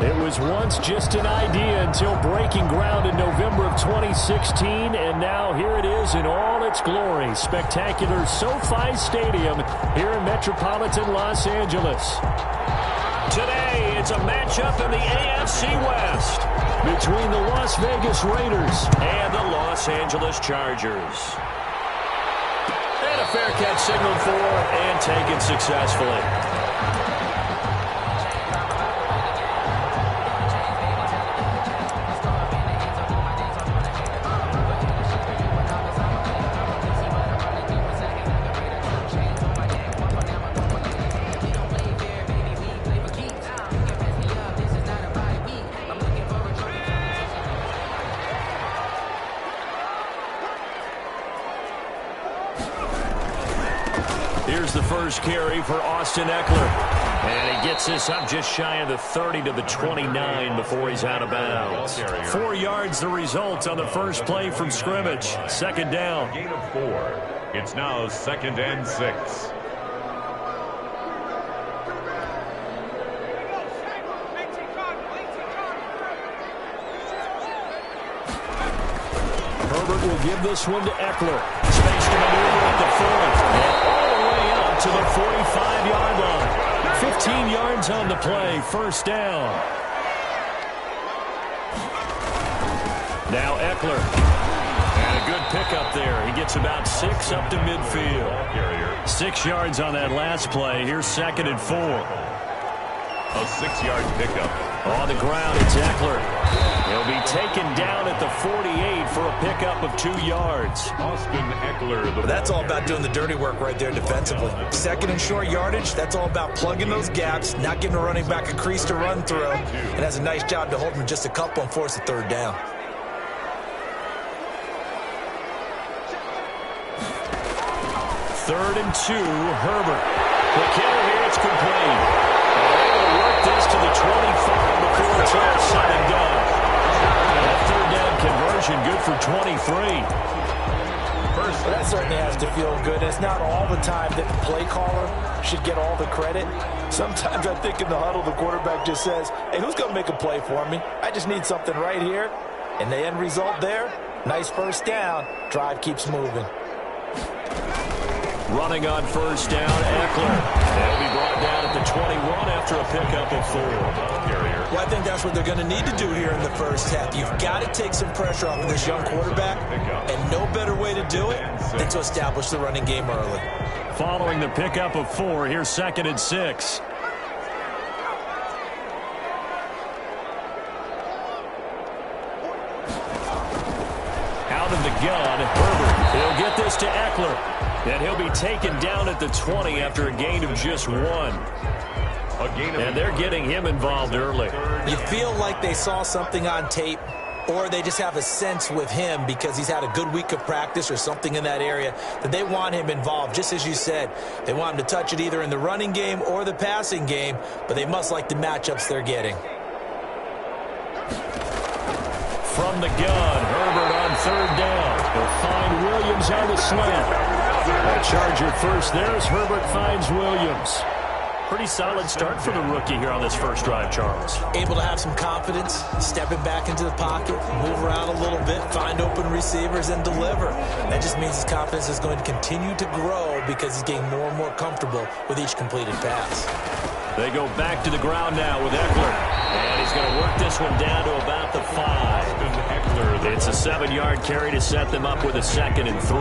It was once just an idea until breaking ground in November of 2016, and now here it is in all its glory. Spectacular SoFi Stadium here in metropolitan Los Angeles. Today, it's a matchup in the AFC West between the Las Vegas Raiders and the Los Angeles Chargers. And a fair catch signaled for and taken successfully. Here's the first carry for Austin Eckler. And he gets this up just shy of the 30 to the 29 before he's out of bounds. 4 yards the result on the first play from scrimmage. Second down. Gain of 4. It's now 2nd and 6. Herbert will give this one to Eckler. Space to maneuver at the 40. And all the way up to the 45-yard line. 15 yards on the play. First down. Now Eckler. And a good pickup there. He gets about 6 up to midfield. 6 yards on that last play. Here's 2nd and 4. A 6-yard pickup. On the ground, it's Eckler. He'll be taken down at the 48 for a pickup of 2 yards. Austin Eckler. That's all about doing the dirty work right there defensively. 2nd and short yardage, that's all about plugging those gaps, not giving a running back a crease to run through, and has a nice job to hold him just a couple and force a 3rd down. Third and 2, Herbert. The kill here, it's complete. This to the 25 before it's all said and done. That 3rd down conversion good for 23. Well, that certainly has to feel good. It's not all the time that the play caller should get all the credit. Sometimes I think in the huddle the quarterback just says, hey, who's going to make a play for me? I just need something right here. And the end result there, nice first down. Drive keeps moving. Running on first down, Eckler. He'll be brought down at the 21 after a pickup of 4. Well, I think that's what they're going to need to do here in the first half. You've got to take some pressure off of this young quarterback, and no better way to do it than to establish the running game early. Following the pickup of 4, here's 2nd and 6. Out of the gun, Herbert. He'll get this to Eckler. And he'll be taken down at the 20 after a gain of just 1. And they're getting him involved early. You feel like they saw something on tape, or they just have a sense with him because he's had a good week of practice or something in that area that they want him involved. Just as you said, they want him to touch it either in the running game or the passing game, but they must like the matchups they're getting. From the gun, Herbert on 3rd down. He'll find Williams on the slant. A Charger first there as Herbert finds Williams. Pretty solid start for the rookie here on this first drive, Charles. Able to have some confidence, stepping back into the pocket, move around a little bit, find open receivers, and deliver. That just means his confidence is going to continue to grow because he's getting more and more comfortable with each completed pass. They go back to the ground now with Eckler. And he's going to work this one down to about the 5. It's a 7-yard carry to set them up with a 2nd and 3.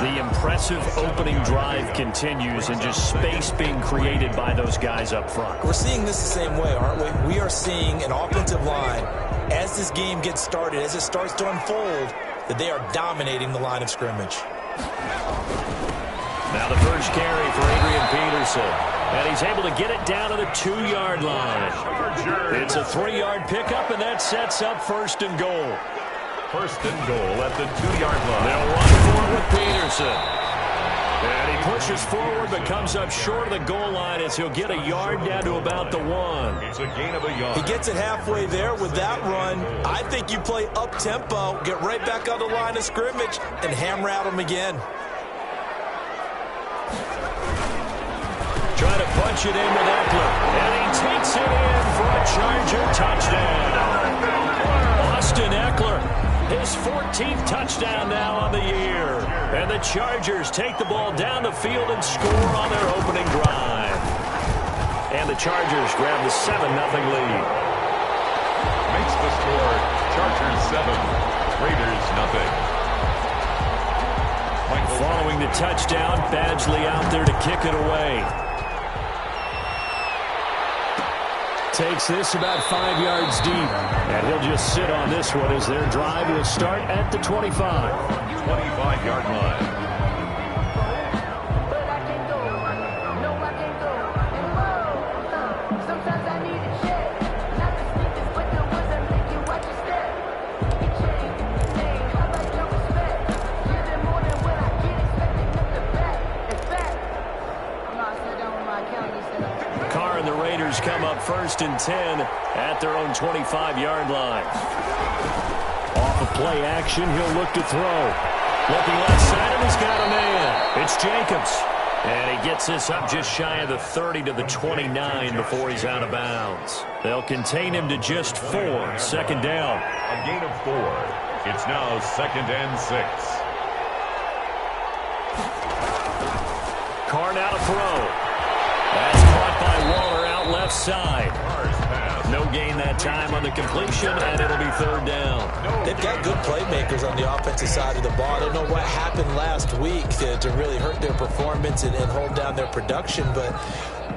The impressive opening drive continues and just space being created by those guys up front. We're seeing this the same way, aren't we? We are seeing an offensive line, as this game gets started, as it starts to unfold, that they are dominating the line of scrimmage. Now the first carry for Adrian Peterson. And he's able to get it down to the 2-yard line. It's a 3-yard pickup, and that sets up 1st and goal. 1st and goal at the 2-yard line. They'll run for it with Peterson. And he pushes forward but comes up short of the goal line as he'll get a yard down to about the 1. It's a gain of a yard. He gets it halfway there with that run. I think you play up-tempo, get right back on the line of scrimmage, and hammer at him again. Trying to punch it in with Eckler. And he takes it in for a Charger touchdown. Austin Eckler, his 14th touchdown now on the year. And the Chargers take the ball down the field and score on their opening drive. And the Chargers grab the 7-0 lead. Makes the score Chargers 7, Raiders 0. Following the touchdown, Badgley out there to kick it away. Takes this about 5 yards deep. And he'll just sit on this one as their drive will start at the 25. 25-yard line. Come up 1st and 10 at their own 25-yard line. Off of play action, he'll look to throw. Looking left side, and he's got a man. It's Jacobs. And he gets this up just shy of the 30 to the 29 before he's out of bounds. They'll contain him to just 4. 2nd down. A gain of 4. It's now 2nd and 6. Carr now to throw. That's caught by Waller out left side. No gain that time on the completion, and it'll be 3rd down. They've got good playmakers on the offensive side of the ball. I don't know what happened last week to really hurt their performance and hold down their production, but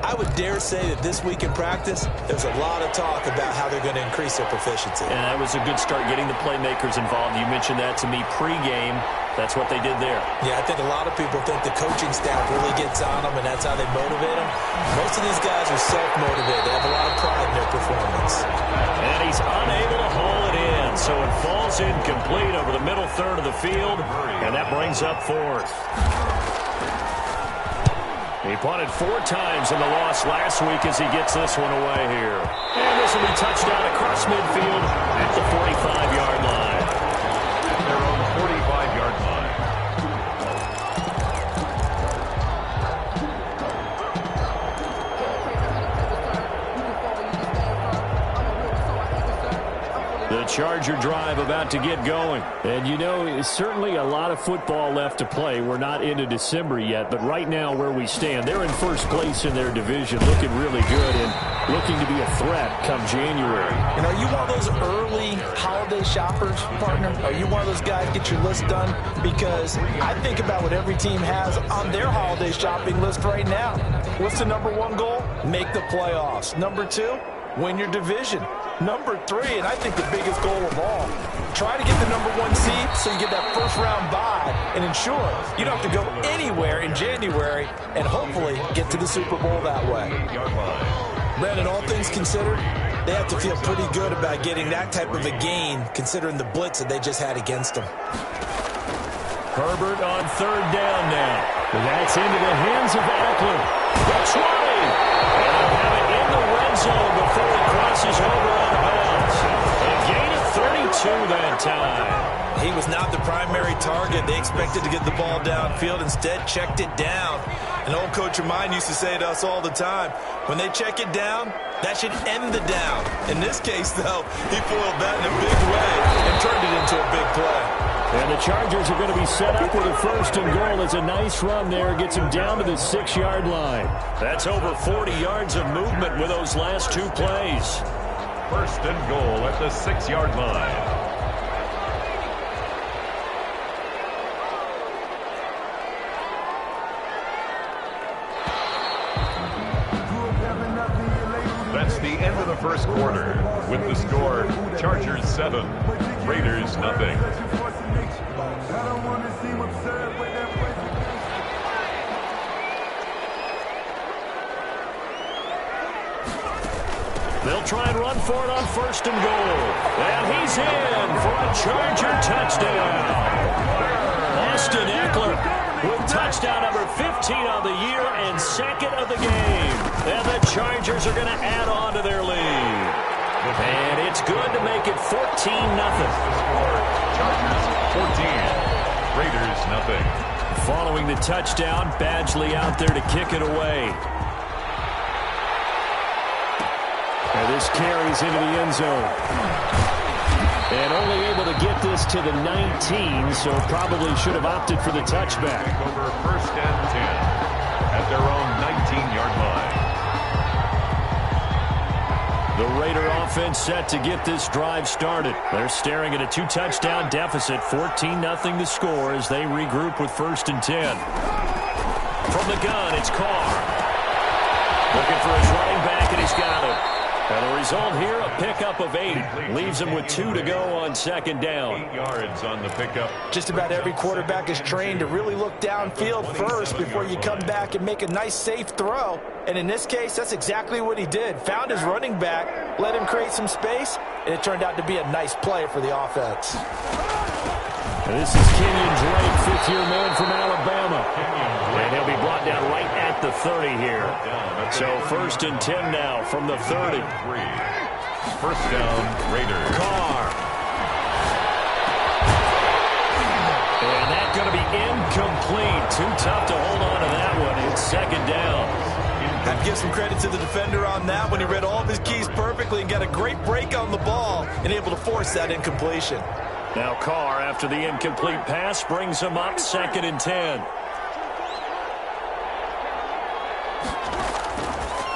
I would dare say that this week in practice, there's a lot of talk about how they're going to increase their proficiency. And that was a good start getting the playmakers involved. You mentioned that to me pregame. That's what they did there. Yeah, I think a lot of people think the coaching staff really gets on them, and that's how they motivate them. Most of these guys are self-motivated. They have a lot of pride in their performance. And he's unable to haul it in, so it falls incomplete over the middle third of the field, and that brings up 4th. He punted 4 times in the loss last week as he gets this one away here. And this will be touchdown across midfield at the 45-yard line. At their own 45-yard line. The Charger drive about to get going. And, you know, certainly a lot of football left to play. We're not into December yet, but right now where we stand, they're in first place in their division, looking really good and looking to be a threat come January. And are you one of those early holiday shoppers, partner? Are you one of those guys get your list done? Because I think about what every team has on their holiday shopping list right now. What's the number 1 goal? Make the playoffs. Number 2, win your division. Number 3, and I think the biggest goal of all, try to get the number 1 seed so you get that first-round bye and ensure you don't have to go anywhere in January and hopefully get to the Super Bowl that way. Brandon, all things considered, they have to feel pretty good about getting that type of a gain considering the blitz that they just had against them. Herbert on 3rd down now. That's into the hands of Eckler. That's right. And they'll have it in the red zone before it crosses over out of bounds. A gain of 32 that time. He was not the primary target. They expected to get the ball downfield. Instead, checked it down. An old coach of mine used to say to us all the time, when they check it down, that should end the down. In this case, though, he foiled that in a big way and turned it into a big play. And the Chargers are going to be set up with a 1st and goal. As a nice run there gets him down to the 6-yard line. That's over 40 yards of movement with those last 2 plays. 1st and goal at the 6-yard line. That's the end of the first quarter. With the score, Chargers 7, Raiders 0. They'll try and run for it on 1st and goal. And he's in for a Charger touchdown. Austin Eckler with touchdown number 15 on the year and 2nd of the game. And the Chargers are going to add on to their lead. And it's good to make it 14-0. Chargers 14, Raiders 0. Following the touchdown, Badgley out there to kick it away. This carries into the end zone. And only able to get this to the 19, so probably should have opted for the touchback. Over 1st and 10 at their own 19-yard line. The Raider offense set to get this drive started. They're staring at a 2-touchdown deficit, 14-0 to score as they regroup with 1st and 10. From the gun, it's Carr. Looking for his running back, and he's got him. And the result here, a pickup of 8. Leaves him with 2 to go on 2nd down. 8 yards on the pickup. Just about every quarterback is trained to really look downfield first before you come back and make a nice, safe throw. And in this case, that's exactly what he did. Found his running back, let him create some space, and it turned out to be a nice play for the offense. And this is Kenyon Drake, 5th-year man from Alabama. And he'll be brought down right at the 30 here. So 1st and 10 now from the 30. 1st down, Raiders. Carr. And that's going to be incomplete. Too tough to hold on to that one. It's 2nd down. Have to give some credit to the defender on that when he read all of his keys perfectly and got a great break on the ball and able to force that incompletion. Now Carr, after the incomplete pass, brings him up 2nd and 10.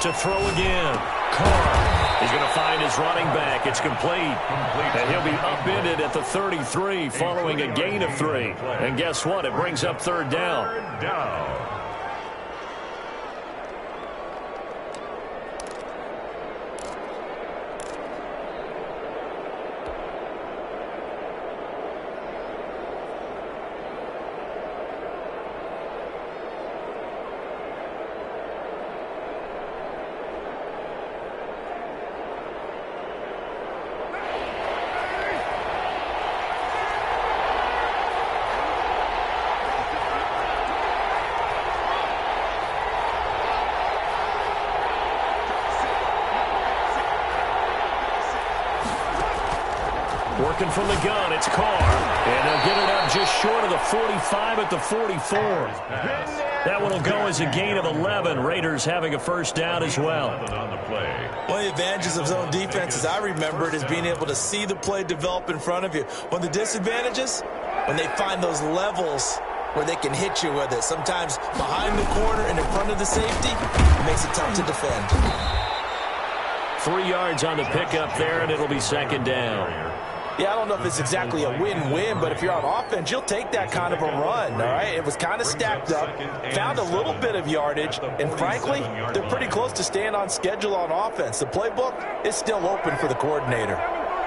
To throw again. Carr. He's going to find his running back. It's complete. And he'll be upended at the 33 following a gain of 3. And guess what? It brings up 3rd down. 3rd down. Working from the gun, it's Carr. And they'll get it up just short of the 45 at the 44. That one will go as a gain of 11. Raiders having a 1st down as well. One of the advantages of zone defense, as I remember it, is being able to see the play develop in front of you. One of the disadvantages, when they find those levels where they can hit you with it. Sometimes behind the corner and in front of the safety, it makes it tough to defend. 3 yards on the pickup there, and it'll be 2nd down. Yeah, I don't know if it's exactly a win-win, but if you're on offense, you'll take that kind of a run, all right? It was kind of stacked up, found a little bit of yardage, and frankly, they're pretty close to staying on schedule on offense. The playbook is still open for the coordinator.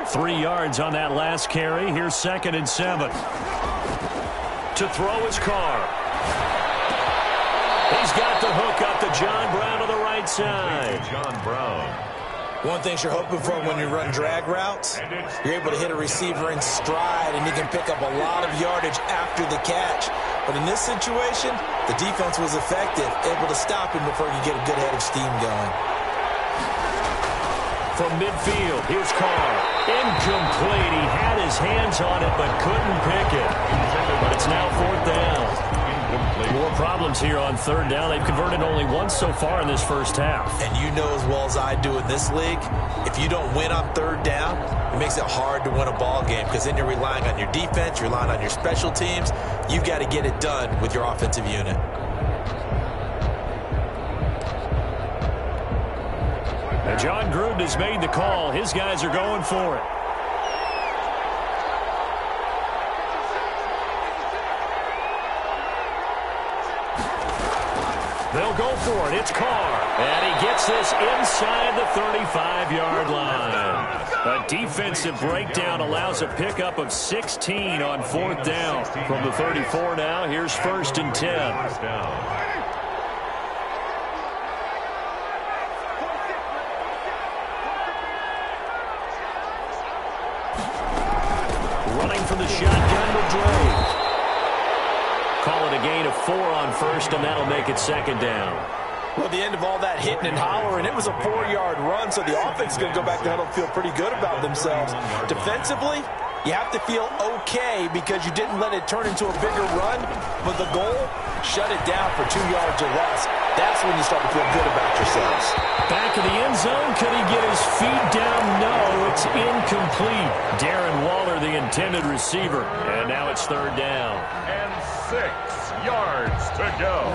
3 yards on that last carry. Here's 2nd and 7. To throw his Carr. He's got the hook up to John Brown to the right side. John Brown. One thing you're hoping for when you run drag routes, you're able to hit a receiver in stride, and you can pick up a lot of yardage after the catch. But in this situation, the defense was effective, able to stop him before you get a good head of steam going. From midfield, here's Carr. Incomplete. He had his hands on it, but couldn't pick it. But it's now 4th down. More problems here on 3rd down. They've converted only once so far in this 1st half. And you know as well as I do in this league, if you don't win on 3rd down, it makes it hard to win a ball game because then you're relying on your defense, you're relying on your special teams. You've got to get it done with your offensive unit. And John Gruden has made the call. His guys are going for it. They'll go for it. It's Carr. And he gets this inside the 35-yard line. A defensive breakdown allows a pickup of 16 on 4th down. From the 34 now, here's 1st and 10. Running from the shotgun with Drake. Call it a gain of 4 on 1st, and that'll make it 2nd down. Well, at the end of all that hitting and hollering, it was a 4-yard run, so the offense is going to go back to huddle and feel pretty good about themselves. Defensively, You have to feel okay because you didn't let it turn into a bigger run, but the goal, shut it down for 2 yards or less. That's when you start to feel good about yourselves. Back of the end zone. Could he get his feet down? No, it's incomplete. Darren Waller, the intended receiver. And now it's third down. And 6 yards to go.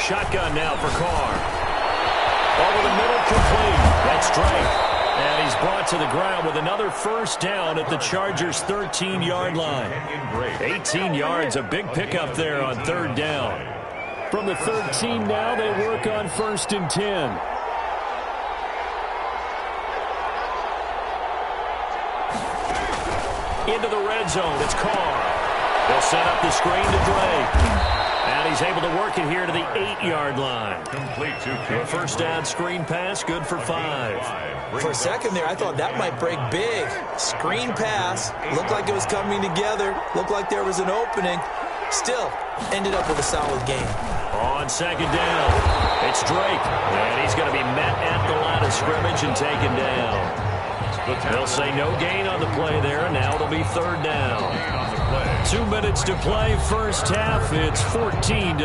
Shotgun now for Carr. Over the middle, complete. That's Drake. And he's brought to the ground with another first down at the Chargers' 13-yard line. 18 yards, a big pickup there on third down. From the 13 now, they work on 1st and 10. Into the red zone, it's Carr. They'll set up the screen to Drake. And he's able to work it here to the 8-yard line. Complete to a first down screen pass, good for 5. For a second there, I thought that might break big. Screen pass, looked like it was coming together, looked like there was an opening. Still, ended up with a solid game. On second down, it's Drake. And he's going to be met at the line of scrimmage and taken down. They'll say no gain on the play there, and now it'll be third down. 2 minutes to play, first half. It's 14-0.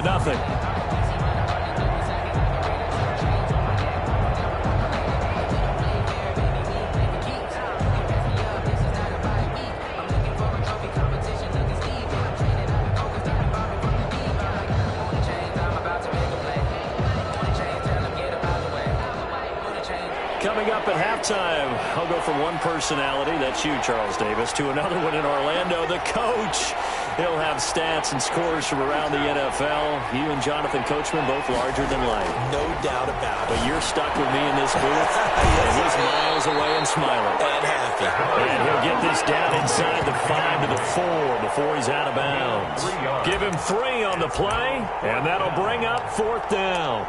Coming up at halftime, I'll go from one personality, that's you, Charles Davis, to another one in Orlando, the coach. He'll have stats and scores from around the NFL. You and Jonathan Coachman, both larger than life. No doubt about it. But you're stuck with me in this booth, and he's miles away and smiling. And happy. And he'll get this down inside the 5 to the 4 before he's out of bounds. Give him 3 on the play, and that'll bring up 4th down.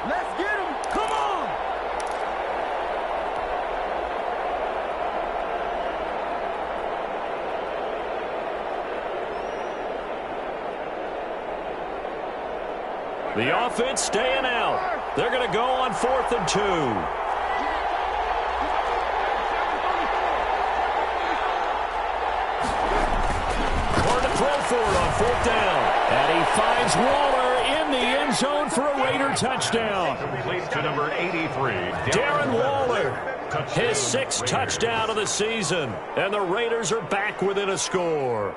Let's get him. Come on. The offense staying out. They're going to go on 4th and 2. Or to throw for it on 4th down. And he finds Waller in the end zone for a Raider touchdown. Complete to number 83, Darren Waller, his 6th touchdown of the season. And the Raiders are back within a score.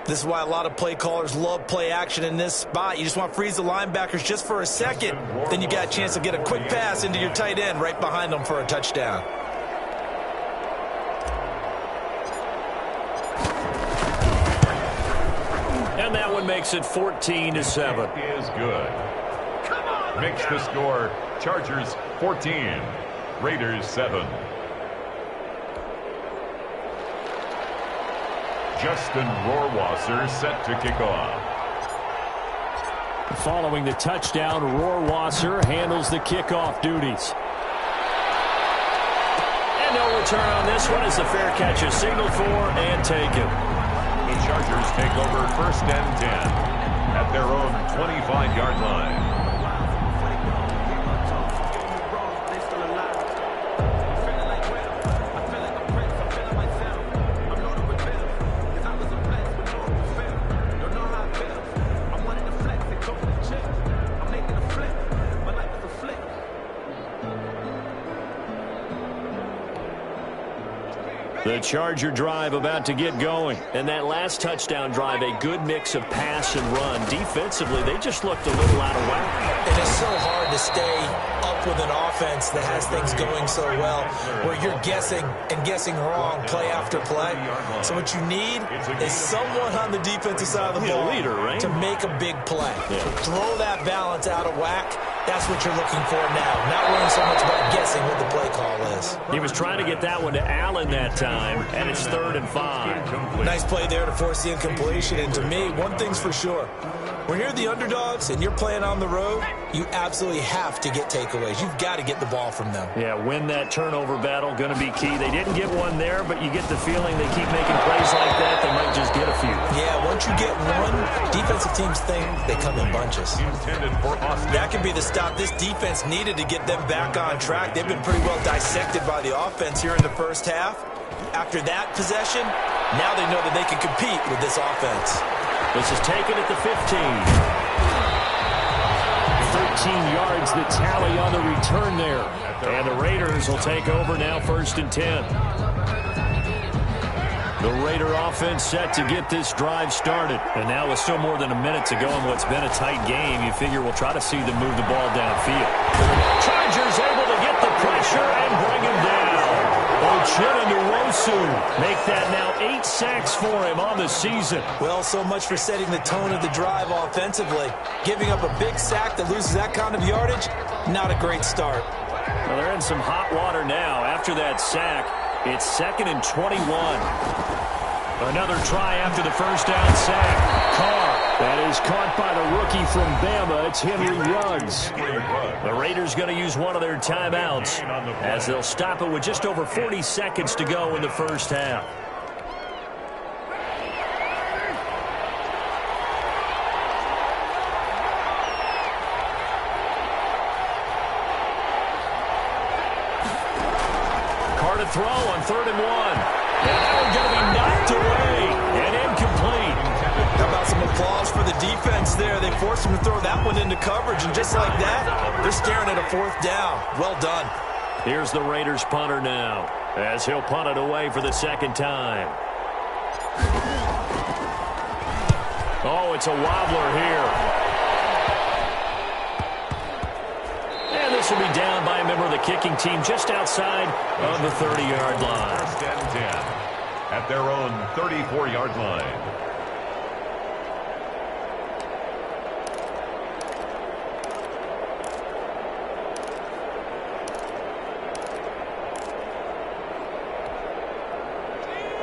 This is why a lot of play callers love play action in this spot. You just want to freeze the linebackers just for a second. Then you got a chance to get a quick pass into your tight end right behind them for a touchdown. And that one makes it 14-7. Is good. Makes the score Chargers 14, Raiders 7. Justin Rohrwasser set to kick off. Following the touchdown, Rohrwasser handles the kickoff duties. And no return on this one as the fair catch is signaled for and taken. The Chargers take over 1st and 10 at their own 25-yard line. The Charger drive about to get going. And that last touchdown drive, a good mix of pass and run. Defensively, they just looked a little out of whack. And it's so hard to stay up with an offense that has things going so well, where you're guessing and guessing wrong play after play. So what you need is someone on the defensive side of the ball leader, right? to make a big play. Yeah. Throw that balance out of whack, That's what you're looking for now. Not worrying so much about guessing what the play call is. He was trying to get that one to Allen that time, and it's 3rd and 5. Nice play there to force the incompletion. And to me, one thing's for sure. When you're the underdogs and you're playing on the road, you absolutely have to get takeaways. You've got to get the ball from them. Yeah, win that turnover battle, going to be key. They didn't get one there, but you get the feeling they keep making plays like that, they might just get a few. Yeah, once you get one, defensive teams think they come in bunches. That could be the stop this defense needed to get them back on track. They've been pretty well dissected by the offense here in the first half. After that possession, now they know that they can compete with this offense. This is taken at the 15. 13 yards the tally on the return there. And the Raiders will take over now 1st and 10. The Raider offense set to get this drive started. And now with still more than a minute to go in what's been a tight game, you figure we'll try to see them move the ball downfield. Chargers able to get the pressure and bring him down. Ochennawusu make that now 8 sacks for him on the season. Well, so much for setting the tone of the drive offensively. Giving up a big sack that loses that kind of yardage, not a great start. Well, they're in some hot water now. After that sack, it's 2nd and 21. Another try after the first down sack. Carr, that is caught by the rookie from Bama. It's Henry Ruggs. The Raiders going to use one of their timeouts as they'll stop it with just over 40 seconds to go in the first half. Carr to throw on 3rd and 1. And that one's going to be knocked away and incomplete. How about some applause for the defense there? They forced him to throw that one into coverage, and just like that, they're staring at a 4th down. Well done. Here's the Raiders punter now, as he'll punt it away for the 2nd time. Oh, it's a wobbler here. And this will be down by a member of the kicking team just outside of the 30-yard line. 1st and 10 at their own 34-yard line.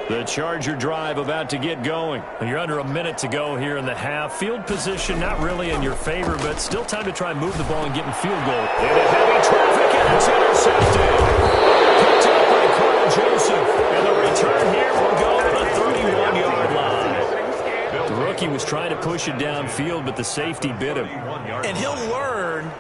The Charger drive about to get going. You're under a minute to go here in the half. Field position not really in your favor, but still time to try and move the ball and get in field goal. Into heavy traffic, and it's intercepted. Picked up by Carl Joseph. And the return here will go to the 31-yard line. The rookie was trying to push it downfield, but the safety bit him. And he'll learn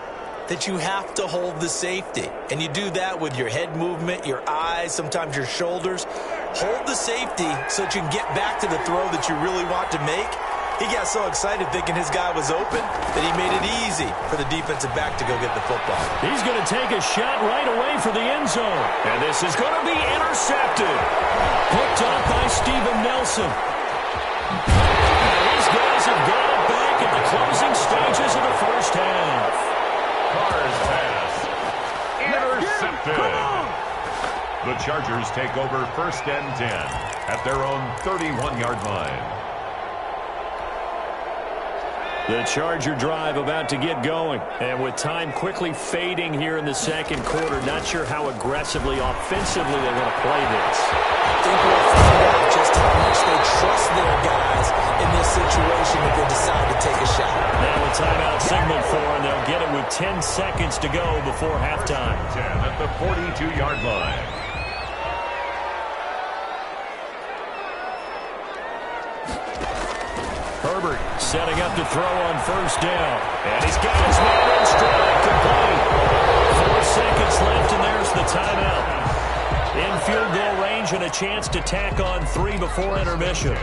that you have to hold the safety. And you do that with your head movement, your eyes, sometimes your shoulders. Hold the safety so that you can get back to the throw that you really want to make. He got so excited thinking his guy was open that he made it easy for the defensive back to go get the football. He's going to take a shot right away for the end zone. And this is going to be intercepted. Picked up by Steven Nelson. These guys have got it back at the closing stages of the first half. Carr's pass. Intercepted. The Chargers take over 1st and 10 at their own 31-yard line. The Charger drive about to get going. And with time quickly fading here in the 2nd quarter, not sure how aggressively, offensively they're going to play this. I think we'll find out just how much they trust their guys in this situation if they decide to take a shot. Now a timeout signal for, and they'll get it with 10 seconds to go before halftime. 10 at the 42-yard line. Herbert setting up to throw on 1st down. And he's got his man in stride, complete. 4 seconds left, and there's the timeout. In field goal range and a chance to tack on 3 before intermission.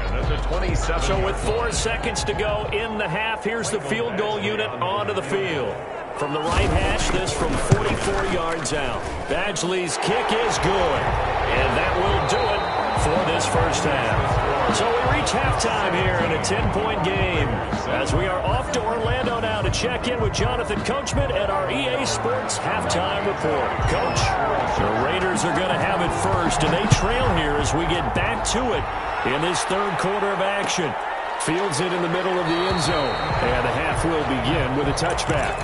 So with 4 seconds to go in the half, here's the field goal unit onto the field. From the right hash, this from 44 yards out. Badgley's kick is good. And that will do it for this first half. So we reach halftime here in a 10-point game as we are off to Orlando now to check in with Jonathan Coachman at our EA Sports Halftime Report. Coach, the Raiders are going to have it first, and they trail here as we get back to it in this 3rd quarter of action. Fields it in the middle of the end zone, and the half will begin with a touchback.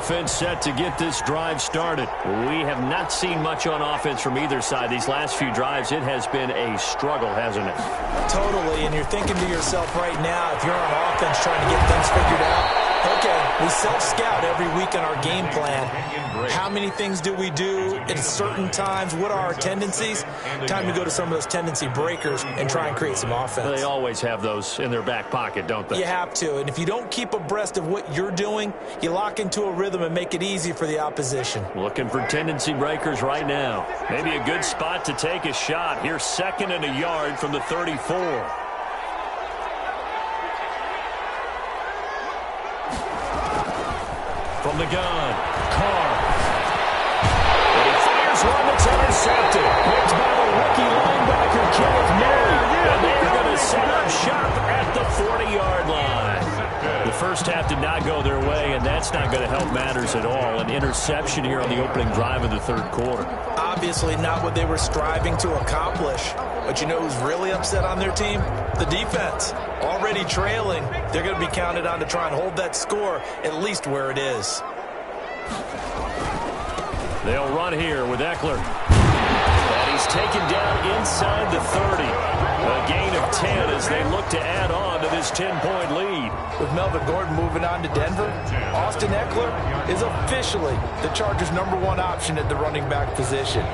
offense set to get this drive started. We have not seen much on offense from either side. These last few drives, it has been a struggle, hasn't it? Totally, and you're thinking to yourself right now, if you're on offense trying to get things figured out, okay, we self-scout every week in our game plan. How many things do we do at certain times? What are our tendencies? Time to go to some of those tendency breakers and try and create some offense. They always have those in their back pocket, don't they? You have to, and if you don't keep abreast of what you're doing, you lock into a rhythm and make it easy for the opposition. Looking for tendency breakers right now. Maybe a good spot to take a shot. Here's 2nd and a yard from the 34. From the gun, Carr. And he fires one that's intercepted. Picked by the rookie linebacker, Kenneth Murray. And they're going to set up shop at the 40-yard line. The first half did not go their way, and that's not going to help matters at all. An interception here on the opening drive of the third quarter. Obviously not what they were striving to accomplish. But you know who's really upset on their team? The defense. Already trailing. They're going to be counted on to try and hold that score at least where it is. They'll run here with Eckler. And he's taken down inside the 30. A gain of 10 as they look to add on to this 10-point lead. With Melvin Gordon moving on to Denver, Austin Eckler is officially the Chargers' #1 option at the running back position.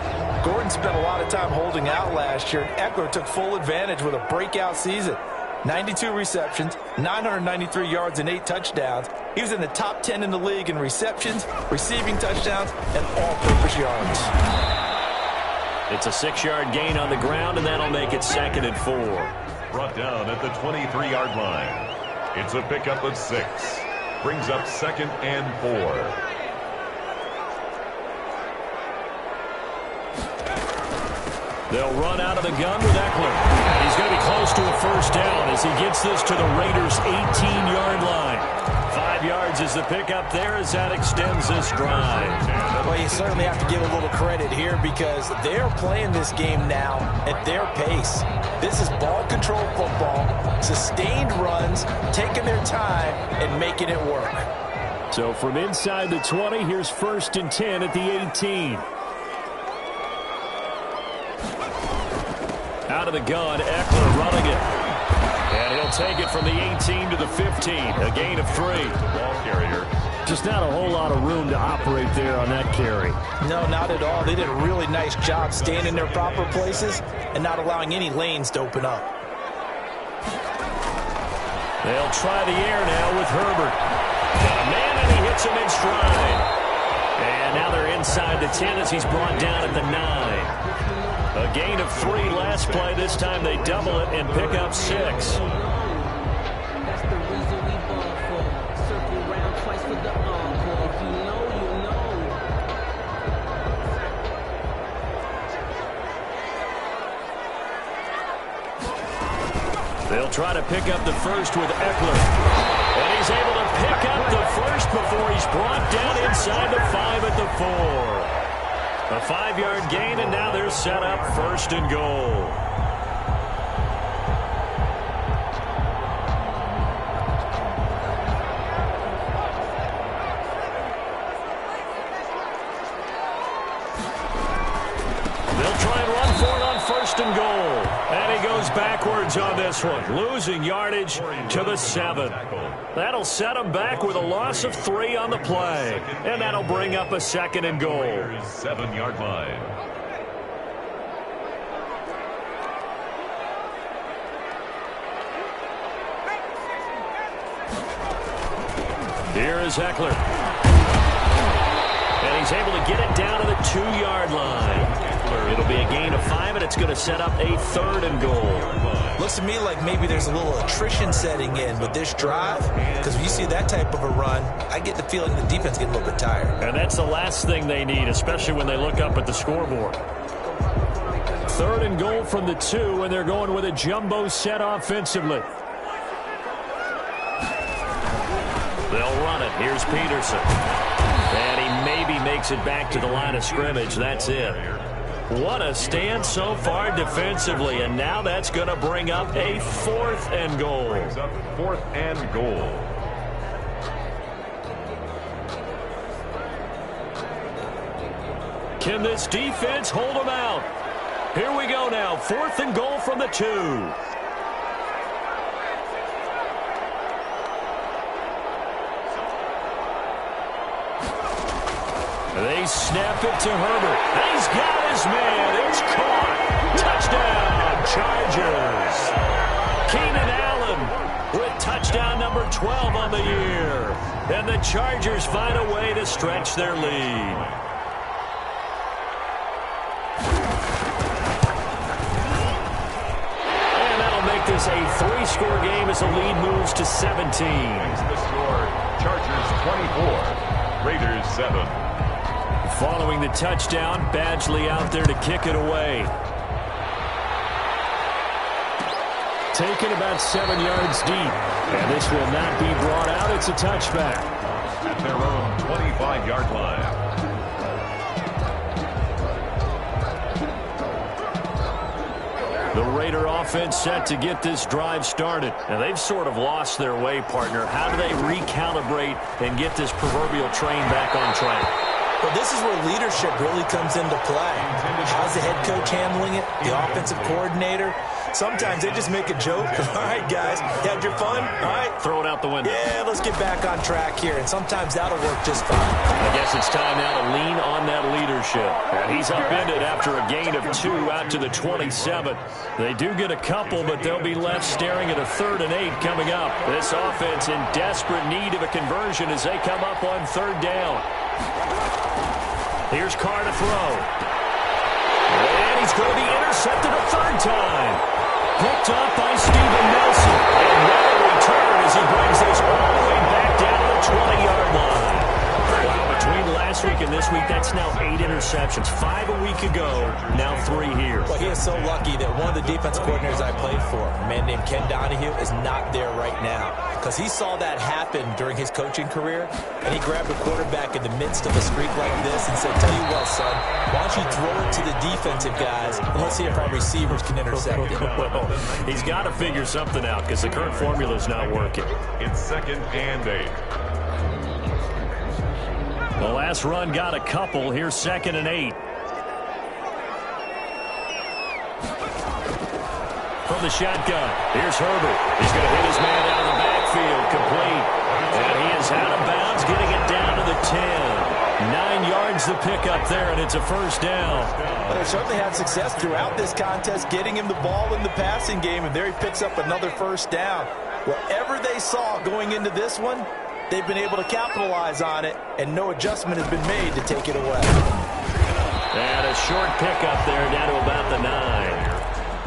Gordon spent a lot of time holding out last year, and Eckler took full advantage with a breakout season. 92 receptions, 993 yards, and 8 touchdowns. He was in the top 10 in the league in receptions, receiving touchdowns, and all-purpose yards. It's a 6-yard gain on the ground, and that'll make it 2nd and 4. Brought down at the 23-yard line. It's a pickup of 6. Brings up 2nd and 4. They'll run out of the gun with Eckler. And he's going to be close to a first down as he gets this to the Raiders' 18-yard line. 5 yards is the pickup there as that extends this drive. Well, you certainly have to give a little credit here because they're playing this game now at their pace. This is ball control football, sustained runs, taking their time and making it work. So from inside the 20, here's 1st and 10 at the 18. Out of the gun, Eckler running it. And he'll take it from the 18 to the 15. A gain of 3. Ball carrier. Just not a whole lot of room to operate there on that carry. No, not at all. They did a really nice job staying in their proper places and not allowing any lanes to open up. They'll try the air now with Herbert. Got a man, and he hits him in stride. And now they're inside the 10 as he's brought down at the 9. A gain of 3 last play. This time they double it and pick up 6. That's the reason we ball for. Circle round twice for the encore. If you know, you know. They'll try to pick up the first with Eckler. And he's able to pick up the first before he's brought down inside the 5 at the 4. A 5-yard gain, and now they're set up 1st and goal. They'll try and run for it on 1st and goal. And he goes backwards on this one, losing yardage to the 7. That'll set him back with a loss of 3 on the play. And that'll bring up a 2nd and goal. 7-yard line. Here is Eckler. And he's able to get it down to the 2-yard line. It'll be a gain of 5, and it's going to set up a 3rd and goal. Looks to me like maybe there's a little attrition setting in with this drive, because if you see that type of a run, I get the feeling the defense getting a little bit tired. And that's the last thing they need, especially when they look up at the scoreboard. 3rd and goal from the 2, and they're going with a jumbo set offensively. They'll run it. Here's Peterson. And he maybe makes it back to the line of scrimmage. That's it. What a stand so far defensively, and now that's going to bring up a 4th and goal. Brings up 4th and goal. Can this defense hold them out? Here we go now. 4th and goal from the 2. They snap it to Herbert. He's got his man. It's caught. Touchdown, Chargers. Keenan Allen with touchdown number 12 on the year. And the Chargers find a way to stretch their lead. And that'll make this a 3-score game as the lead moves to 17. The score, Chargers 24, Raiders 7. Following the touchdown, Badgley out there to kick it away. Taken about 7 yards deep. And this will not be brought out. It's a touchback. At their own 25-yard line. The Raider offense set to get this drive started. Now, they've sort of lost their way, partner. How do they recalibrate and get this proverbial train back on track? Well, this is where leadership really comes into play. How's the head coach handling it? The offensive coordinator? Sometimes they just make a joke. All right, guys, you had your fun? All right. Throw it out the window. Yeah, let's get back on track here. And sometimes that'll work just fine. I guess it's time now to lean on that leadership. And he's upended after a gain of 2 out to the 27. They do get a couple, but they'll be left staring at a 3rd and 8 coming up. This offense in desperate need of a conversion as they come up on 3rd down. Here's Carr to throw. And he's going to be intercepted a 3rd time. Picked up by Steven Nelson. And what a return as he brings this all the way back down to the 20-yard line. Wow, between last week and this week, that's now 8 interceptions. 5 a week ago, now 3 here. Well, he is so lucky that one of the defense coordinators I played for, a man named Ken Donahue, is not there right now. Because he saw that happen during his coaching career, and he grabbed a quarterback in the midst of a streak like this and said, tell you what, son, why don't you throw it to the defensive guys, and let's see if our receivers can intercept it. Well, he's got to figure something out because the current formula is not working. It's 2nd and 8. The last run got a couple. Here's 2nd and 8. From the shotgun, here's Herbert. He's going to hit his man out of the backfield, complete. And he is out of bounds, getting it down to the 10. 9 yards the pickup there, and it's a 1st down. But they certainly had success throughout this contest, getting him the ball in the passing game, and there he picks up another 1st down. Whatever they saw going into this one, they've been able to capitalize on it, and no adjustment has been made to take it away. And a short pickup there down to about the 9.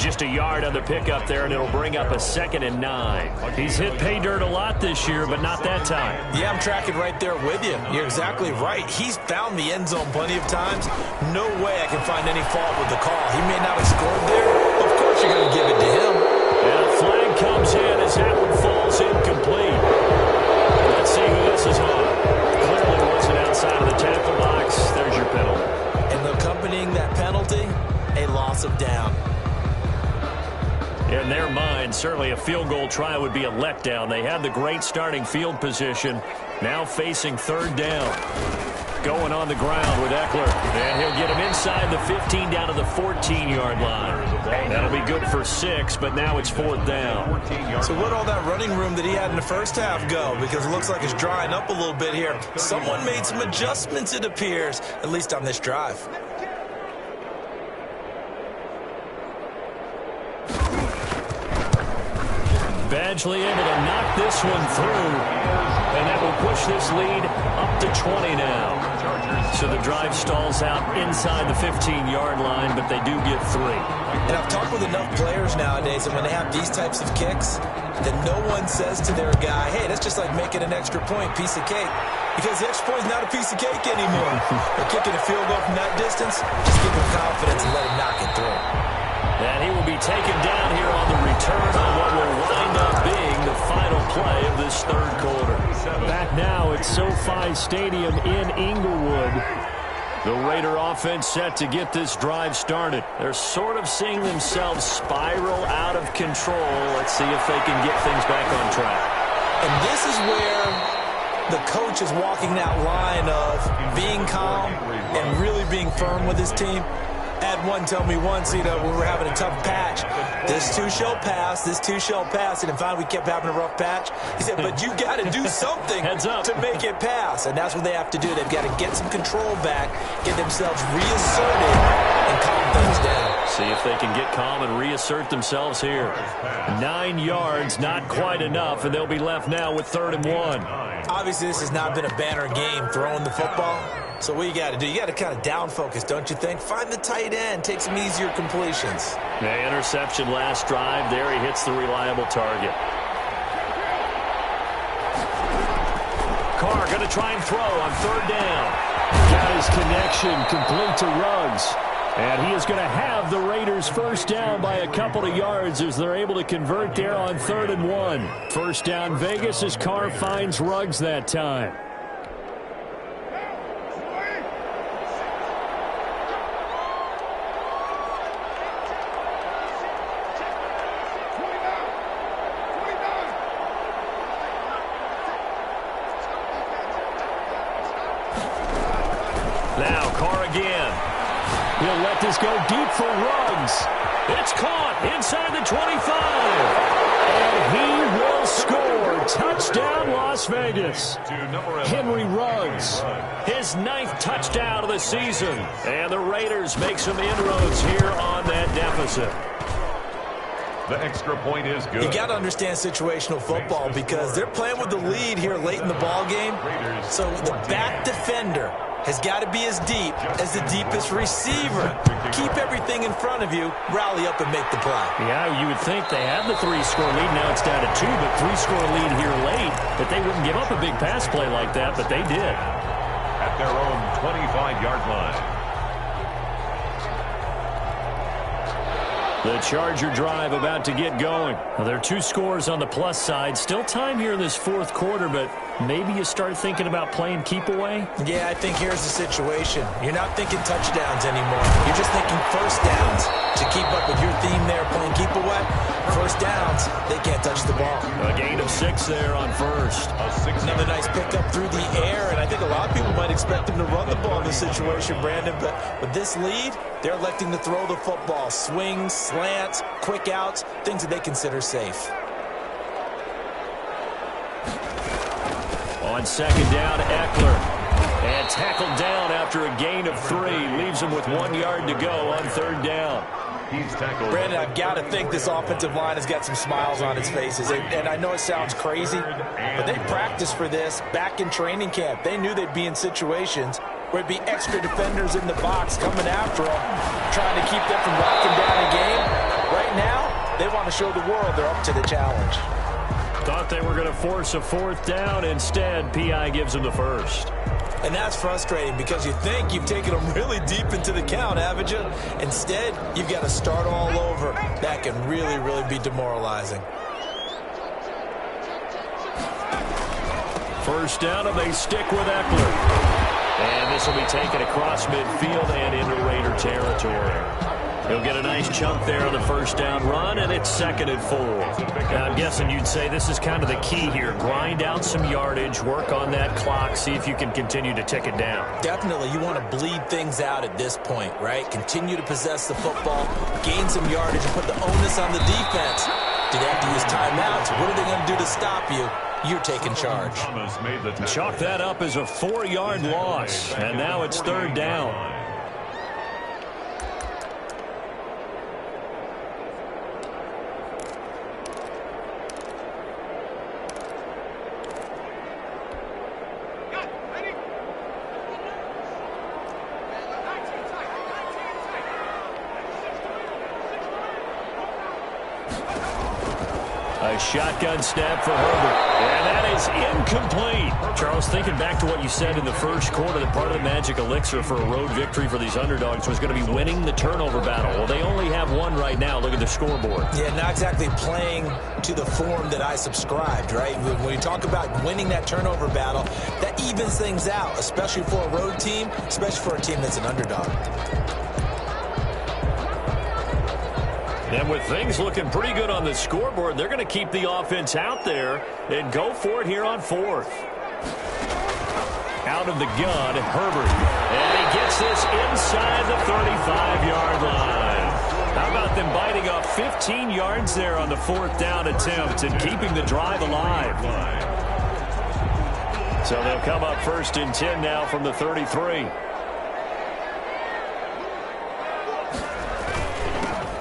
Just a yard on the pickup there, and it'll bring up a 2nd and 9. He's hit pay dirt a lot this year, but not that time. Yeah, I'm tracking right there with you. You're exactly right. He's found the end zone plenty of times. No way I can find any fault with the call. He may not have scored there. Of course you're going to give it to him. And a flag comes in as that one falls incomplete. Let's see who this is on. Clearly wasn't outside of the tackle box. There's your penalty. And accompanying that penalty, a loss of down. In their mind, certainly a field goal try would be a letdown. They had the great starting field position. Now facing 3rd down. Going on the ground with Eckler. And he'll get him inside the 15 down to the 14-yard line. That'll be good for 6, but now it's 4th down. So where'd all that running room that he had in the first half go? Because it looks like it's drying up a little bit here. Someone made some adjustments, it appears, at least on this drive. Badgley able to knock this one through, and that will push this lead up to 20 now. So the drive stalls out inside the 15-yard line, but they do get 3. And I've talked with enough players nowadays, and when they have these types of kicks, that no one says to their guy, hey, that's just like making an extra point, piece of cake. Because the extra point is not a piece of cake anymore. They're kicking a field goal from that distance, just give him confidence and let him knock it through. And he will be taken down here on the return on what will wind up being the final play of this 3rd quarter. Back now at SoFi Stadium in Inglewood. The Raider offense set to get this drive started. They're sort of seeing themselves spiral out of control. Let's see if they can get things back on track. And this is where the coach is walking that line of being calm and really being firm with his team. I had one tell me once, when we were having a tough patch, this too shall pass, this too shall pass. And then finally we kept having a rough patch. He said, but you got to do something to make it pass. And that's what they have to do. They've got to get some control back, get themselves reasserted, and calm things down. See if they can get calm and reassert themselves here. 9 yards, not quite enough, and they'll be left now with 3rd and 1. Obviously, this has not been a banner game throwing the football. So what you got to do, you got to kind of down focus, don't you think? Find the tight end, take some easier completions. The interception last drive. There he hits the reliable target. Carr going to try and throw on 3rd down. Got his connection complete to Ruggs. And he is going to have the Raiders first down by a couple of yards as they're able to convert there on 3rd and 1. First down Vegas as Carr finds Ruggs that time. Now Carr again. He'll let this go deep for Ruggs. It's caught inside the 25. And he will score. Touchdown, Las Vegas. Henry Ruggs, his 9th touchdown of the season. And the Raiders make some inroads here on that deficit. The extra point is good. You got to understand situational football because they're playing with the lead here late in the ball game. So the back defender has got to be as deep as the deepest receiver. Keep everything in front of you, rally up and make the play. Yeah, you would think they have the 3-score lead. Now it's down to 2, but 3-score lead here late. But they wouldn't give up a big pass play like that, but they did. At their own 25-yard line. The Charger drive about to get going. Well, there are 2 scores on the plus side. Still time here in this 4th quarter, but maybe you start thinking about playing keep away? Yeah, I think here's the situation. You're not thinking touchdowns anymore. You're just thinking first downs. To keep up with your theme there, playing keep away, first downs, they can't touch the ball. A gain of 6 there on first. Another nice pickup through the air, and I think a lot of people might expect them to run the ball in this situation, Brandon, but with this lead, they're electing to throw the football. Swings, slants, quick outs, things that they consider safe. On 2nd down, Eckler. And tackled down after a gain of 3. Leaves him with 1 yard to go on 3rd down. He's tackled. Brandon, I've got to think this offensive line has got some smiles on its faces. And I know it sounds crazy, but they practiced for this back in training camp. They knew they'd be in situations where it'd be extra defenders in the box coming after them, trying to keep them from locking down a game. Right now, they want to show the world they're up to the challenge. Thought they were going to force a 4th down. Instead, P.I. gives them the first. And that's frustrating because you think you've taken them really deep into the count, haven't you? Instead, you've got to start all over. That can really, really be demoralizing. First down, and they stick with Eckler. And this will be taken across midfield and into Raider territory. He'll get a nice chunk there on the first down run, and it's 2nd and 4. Now, I'm guessing you'd say this is kind of the key here. Grind out some yardage, work on that clock, see if you can continue to tick it down. Definitely. You want to bleed things out at this point, right? Continue to possess the football, gain some yardage, and put the onus on the defense. Do they have to use timeouts? What are they going to do to stop you? You're taking charge. Chalk that up as a 4-yard loss, and now it's 3rd down. A shotgun snap for Herbert. And that is incomplete. Charles, thinking back to what you said in the first quarter, that part of the magic elixir for a road victory for these underdogs was going to be winning the turnover battle. Well, they only have 1 right now. Look at the scoreboard. Yeah, not exactly playing to the form that I subscribed, right? When you talk about winning that turnover battle, that evens things out, especially for a road team, especially for a team that's an underdog. And with things looking pretty good on the scoreboard, they're going to keep the offense out there and go for it here on 4th. Out of the gun, Herbert. And he gets this inside the 35-yard line. How about them biting off 15 yards there on the 4th down attempt and keeping the drive alive? So they'll come up 1st and 10 now from the 33.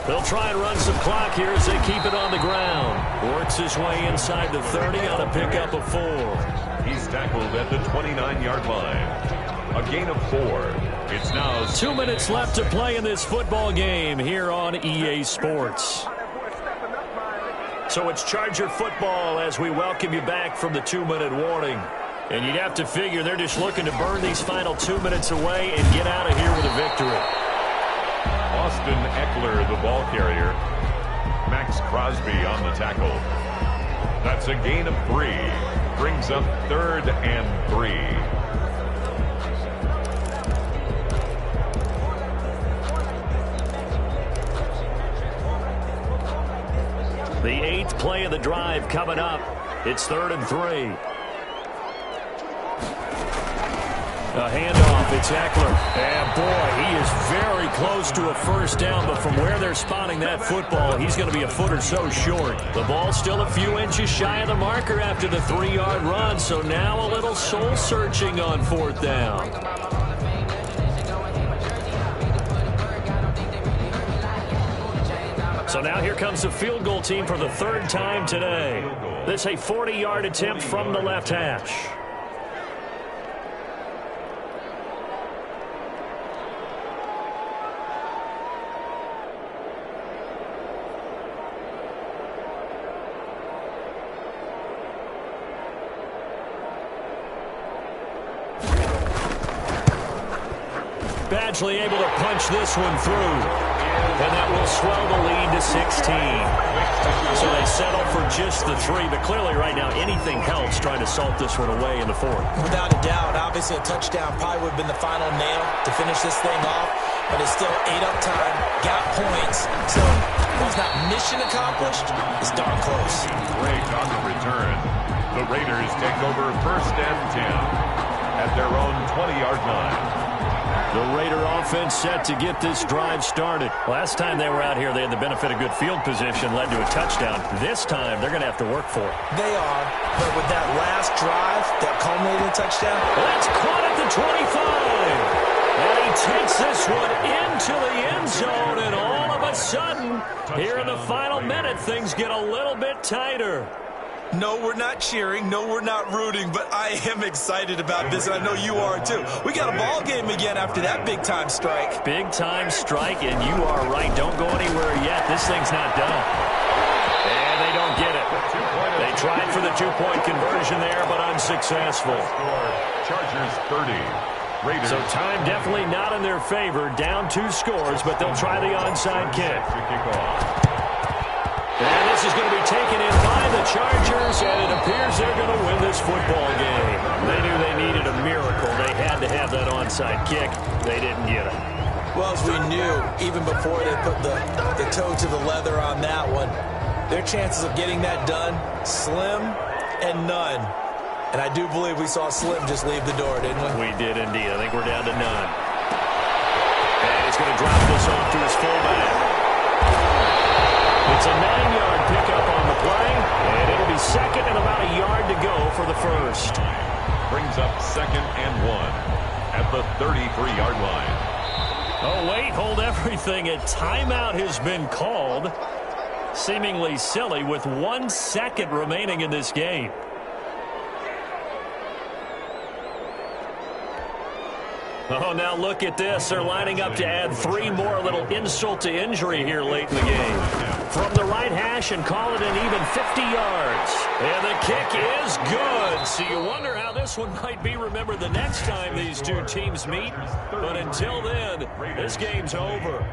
They'll try and run some clock here as they keep it on the ground. Works his way inside the 30 on a pickup of 4. He's tackled at the 29-yard line. A gain of 4. It's now 2 minutes left to play in this football game here on EA Sports. So it's Charger football as we welcome you back from the 2-minute warning. And you'd have to figure they're just looking to burn these final 2 minutes away and get out of here with a victory. Austin Eckler, the ball carrier. Max Crosby on the tackle. That's a gain of 3. Brings up 3rd and 3. The 8th play of the drive coming up. It's 3rd and 3. A handoff, it's Eckler. And boy, he is very close to a 1st down, but from where they're spotting that football, he's going to be a foot or so short. The ball's still a few inches shy of the marker after the 3-yard run, so now a little soul-searching on 4th down. So now here comes the field goal team for the 3rd time today. This a 40-yard attempt from the left hash. Badgley able to punch this one through. And that will swell the lead to 16. So they settle for just the 3. But clearly right now anything helps trying to salt this one away in the 4th. Without a doubt, obviously a touchdown probably would have been the final nail to finish this thing off. But it's still 8 up time, got points. So while it's not mission accomplished, it's darn close. Great on the return. The Raiders take over 1st and 10 at their own 20-yard line. The Raider offense set to get this drive started. Last time they were out here, they had the benefit of good field position, led to a touchdown. This time, they're going to have to work for it. They are, but with that last drive, that culminating touchdown. That's caught at the 25. And he takes this one into the end zone, and all of a sudden, here in the final minute, things get a little bit tighter. No, we're not cheering. No, we're not rooting, but I am excited about this, and I know you are too. We got a ball game again after that big-time strike. Big-time strike, and you are right. Don't go anywhere yet. This thing's not done. And they don't get it. They tried for the 2-point conversion there, but unsuccessful. Chargers 30. Raiders. So time definitely not in their favor. Down 2 scores, but they'll try the onside kick. And this is going to be taken in by the Chargers, and it appears they're going to win this football game. They knew they needed a miracle. They had to have that onside kick. They didn't get it. Well, as we knew, even before they put the toe to the leather on that one, their chances of getting that done, slim and none. And I do believe we saw Slim just leave the door, didn't we? We did indeed. I think we're down to none. And he's going to drop this off to his fullback. It's a 9-yard pickup on the play, and it'll be 2nd and about a yard to go for the 1st. Brings up 2nd and 1 at the 33-yard line. Oh, wait, hold everything. A timeout has been called. Seemingly silly with 1 second remaining in this game. Oh, now look at this. They're lining up to add 3 more, a little insult to injury here late in the game. From the right hash and call it an even 50 yards. And the kick is good. So you wonder how this one might be remembered the next time these two teams meet. But until then, this game's over.